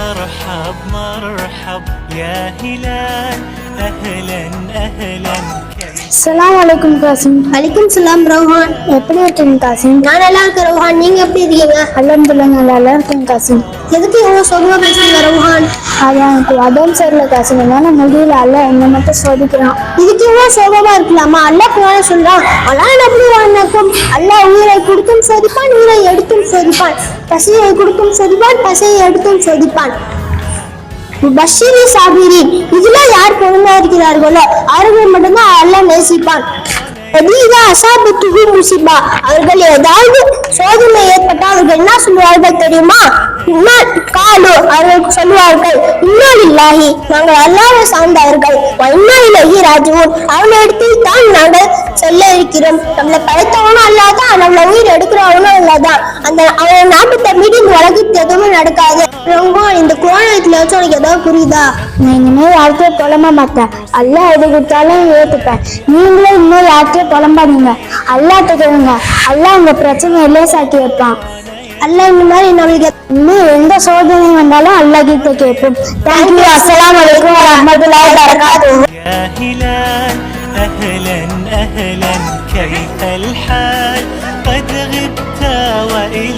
مرحب مرحب يا هلال أهلا أهلا அஸ்ஸலாமு அலைக்கும் காசிம். வலைக்கும் சலாம் ரவுஹான். எப்படி இருக்கீங்க காசிம்? நான் நல்லா இருக்கேன் ரவுஹான், நீங்க எப்படி இருக்கீங்க? அல்ஹம்துலில்லாஹ் நல்லா இருக்கேன் காசிம். எதுக்கு இவ்வளோ சோகமா பேசுறீங்க ரவுஹான்? அதான் எனக்கு உடம்பு சரியில்லை காசிம், என்னால முடியல. அல்ல என்ன மட்டும் சோதிக்கிறான். இதுக்கு இவ்வளோ சோகமா இருக்கலாமா? அல்லாஹ் குர்ஆன்ல சொல்றான், அல்லாஹ் நபி வணக்கம், அல்லாஹ் உயிரை கொடுத்தும் சோதிப்பான், உயிரை எடுத்தும் சோதிப்பான், பசியை கொடுத்தும் சோதிப்பான், பசியை எடுத்தும் சோதிப்பான். பஷீரி சாபிரின், இதுல யார் பொறுமையா இருக்கிறார்களோ அவர்கள் மட்டும்தான் அல்லாஹ் நேசிப்பான். முசிபா, அவர்கள் ஏதாவது சோதனை ஏற்பட்டால் அவர்கள் என்ன சொல்லுவார்கள் தெரியுமா? காலு, அவர்கள் சொல்லுவார்கள், இன்னாலில்லாஹி, நாங்கள் அல்லாஹ்வை சார்ந்தவர்கள், இன்னாலில்லாஹி ராஜிஊன், அவனிடத்தில் தான் நாங்கள் செல்ல இருக்கிறோம். நம்மளை படைத்தவனும் அல்லாதான், நம்மளை உயிர் எடுக்கிறவனும் அல்லாதான். அந்த அவன் நாட்டத்தை மீறி இந்த உலகத்துக்கு எதுவுமே நடக்காது. இந்த குரானத்துல வச்சு உனக்கு ஏதாவது புரியுதா? நான் இனிமேல் யார்கிட்டயும் புலம்ப மாட்டேன். அல்லாஹ் எது கொடுத்தாலும் ஏற்றுப்பேன். நீங்களும் இன்னும் யார்கிட்டயும் புலம்பாதீங்க. அல்லாஹ்ட்ட கேளுங்க, அல்லாஹ் உங்க பிரச்சனையை லேசாக்கி வைப்பான். அல்லாஹ் இந்த மாதிரி நம்மளுக்கு இன்னும் எந்த சோதனை வந்தாலும் அல்லாஹ் கிட்ட கேட்போம். தேங்க்யூ. அஸ்ஸலாமு அலைக்கும் வரஹ்மத்துல்லாஹி வபரகாத்துஹு. يا هلال أهلا أهلا كيف الحال قد غبت وإلى